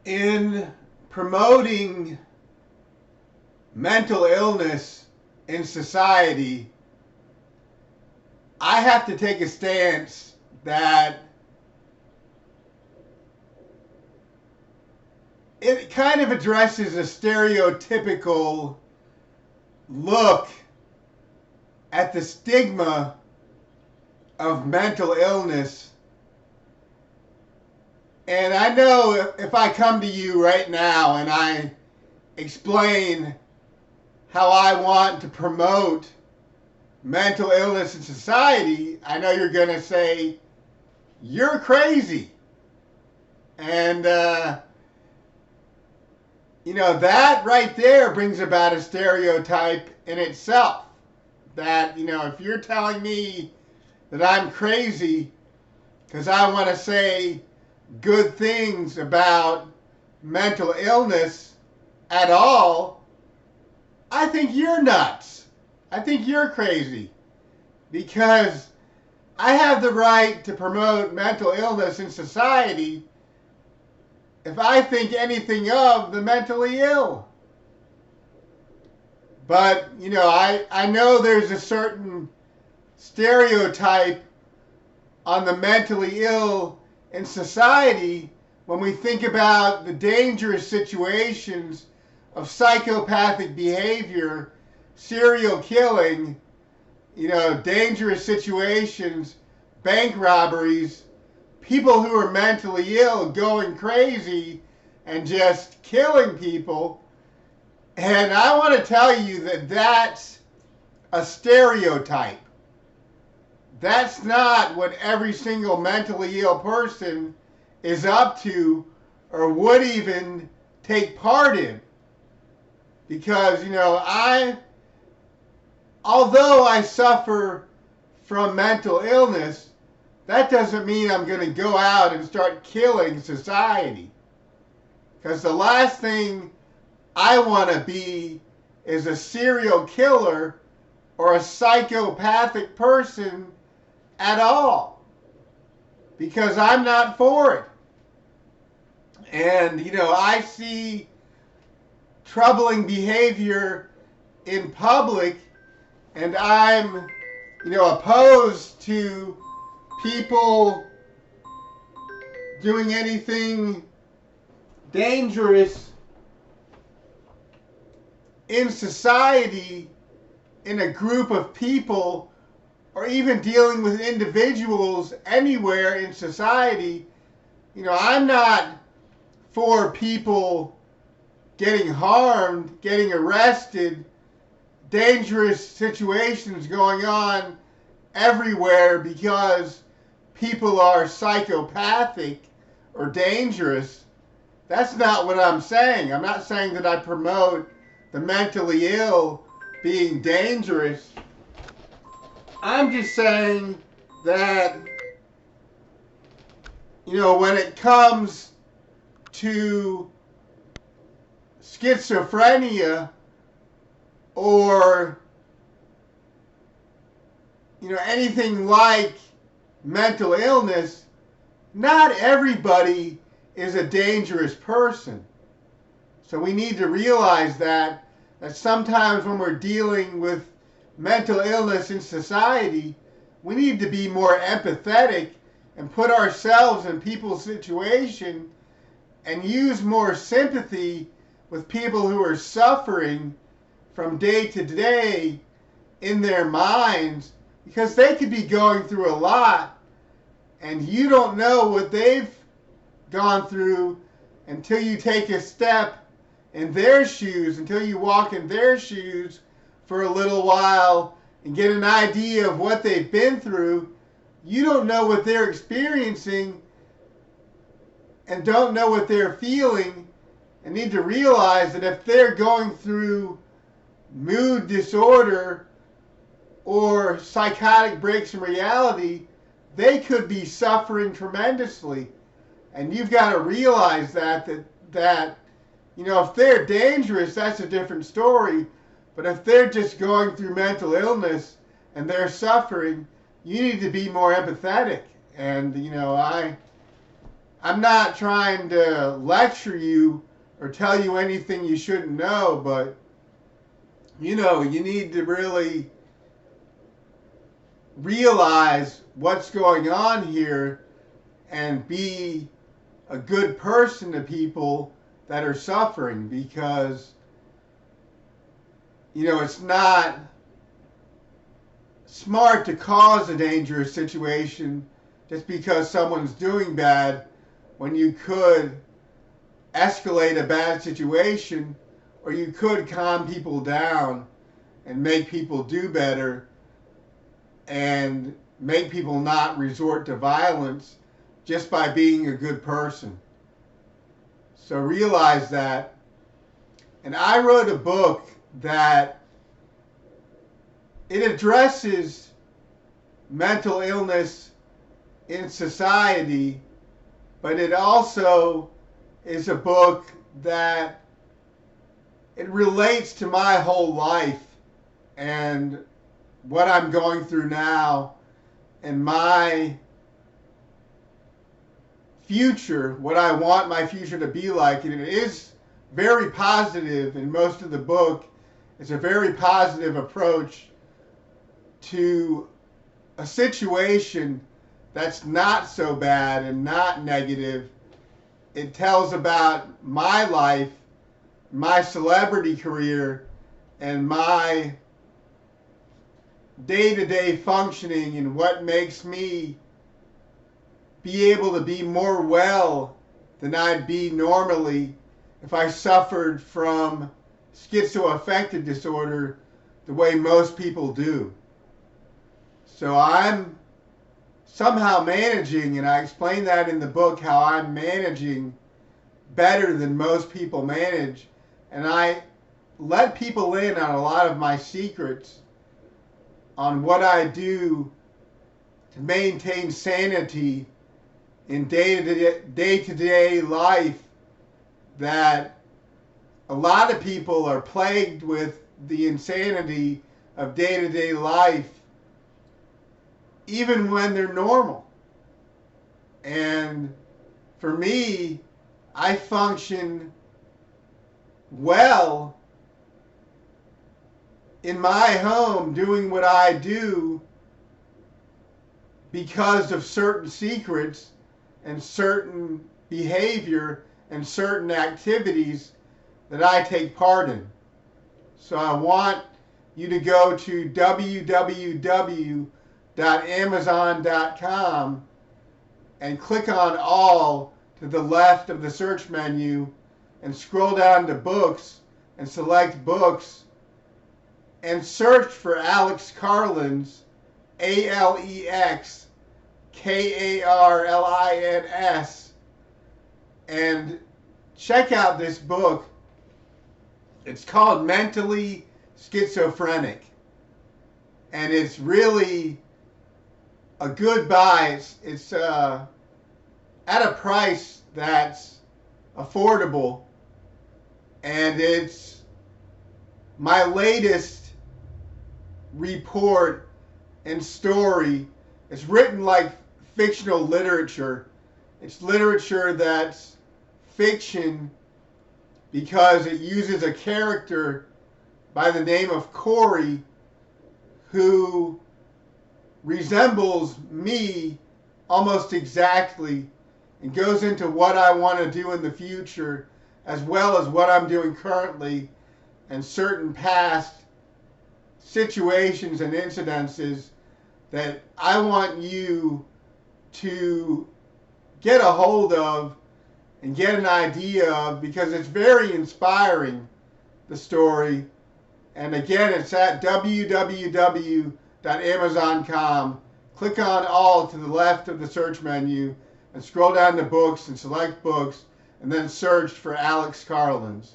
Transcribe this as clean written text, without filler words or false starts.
in promoting mental illness in society, I have to take a stance that it kind of addresses a stereotypical look at the stigma of mental illness. And I know if I come to you right now and I explain how I want to promote mental illness in society, I know you're going to say, you're crazy. And, that right there brings about a stereotype in itself. That, if you're telling me that I'm crazy because I want to say good things about mental illness at all, I think you're nuts. I think you're crazy. Because I have the right to promote mental illness in society if I think anything of the mentally ill. But, I know there's a certain stereotype on the mentally ill in society when we think about the dangerous situations of psychopathic behavior, serial killing, dangerous situations, bank robberies, people who are mentally ill going crazy and just killing people. And I want to tell you that that's a stereotype. That's not what every single mentally ill person is up to or would even take part in. Because, although I suffer from mental illness, that doesn't mean I'm going to go out and start killing society. Because the last thing I want to be is a serial killer or a psychopathic person at all. Because I'm not for it. And, I see troubling behavior in public, and I'm, opposed to people doing anything dangerous in society, in a group of people, or even dealing with individuals anywhere in society. I'm not for people getting harmed, getting arrested, dangerous situations going on everywhere because people are psychopathic or dangerous. That's not what I'm saying. I'm not saying that I promote the mentally ill being dangerous. I'm just saying that, when it comes to schizophrenia or anything like mental illness, not everybody is a dangerous person. So we need to realize that sometimes when we're dealing with mental illness in society, we need to be more empathetic and put ourselves in people's situation and use more sympathy with people who are suffering from day to day in their minds, because they could be going through a lot and you don't know what they've gone through until you take a step in their shoes, until you walk in their shoes for a little while and get an idea of what they've been through. You don't know what they're experiencing and don't know what they're feeling, and need to realize that if they're going through mood disorder or psychotic breaks in reality, they could be suffering tremendously. And you've got to realize that if they're dangerous, that's a different story. But if they're just going through mental illness and they're suffering, you need to be more empathetic. And, I'm not trying to lecture you or tell you anything you shouldn't know, but you need to really realize what's going on here and be a good person to people that are suffering, because it's not smart to cause a dangerous situation just because someone's doing bad, when you could escalate a bad situation, or you could calm people down and make people do better and make people not resort to violence just by being a good person. So realize that. And I wrote a book that it addresses mental illness in society, but it also is a book that it relates to my whole life and what I'm going through now and my future, what I want my future to be like. And it is very positive in most of the book. It's a very positive approach to a situation that's not so bad and not negative. It tells about my life, my celebrity career, and my day-to-day functioning, and what makes me be able to be more well than I'd be normally if I suffered from schizoaffective disorder the way most people do. So I'm somehow managing, and I explain that in the book, how I'm managing better than most people manage. And I let people in on a lot of my secrets on what I do to maintain sanity in day-to-day life, that a lot of people are plagued with the insanity of day-to-day life even when they're normal. And for me, I function well in my home doing what I do because of certain secrets and certain behavior and certain activities that I take part in. So I want you to go to www.amazon.com and click on all to the left of the search menu and scroll down to books and select books and search for Alex Karlins, AlexKarlins, and check out this book. It's called Mentally Schizophrenic, and it's really a good buy. It's at a price that's affordable, and it's my latest report and story. It's written like fictional literature. It's literature that's fiction because it uses a character by the name of Corey who resembles me almost exactly, and goes into what I want to do in the future as well as what I'm doing currently and certain past situations and incidences that I want you to get a hold of and get an idea of, because it's very inspiring, the story. And again, it's at www.amazon.com. Click on all to the left of the search menu and scroll down to books and select books, and then search for Alex Karlins.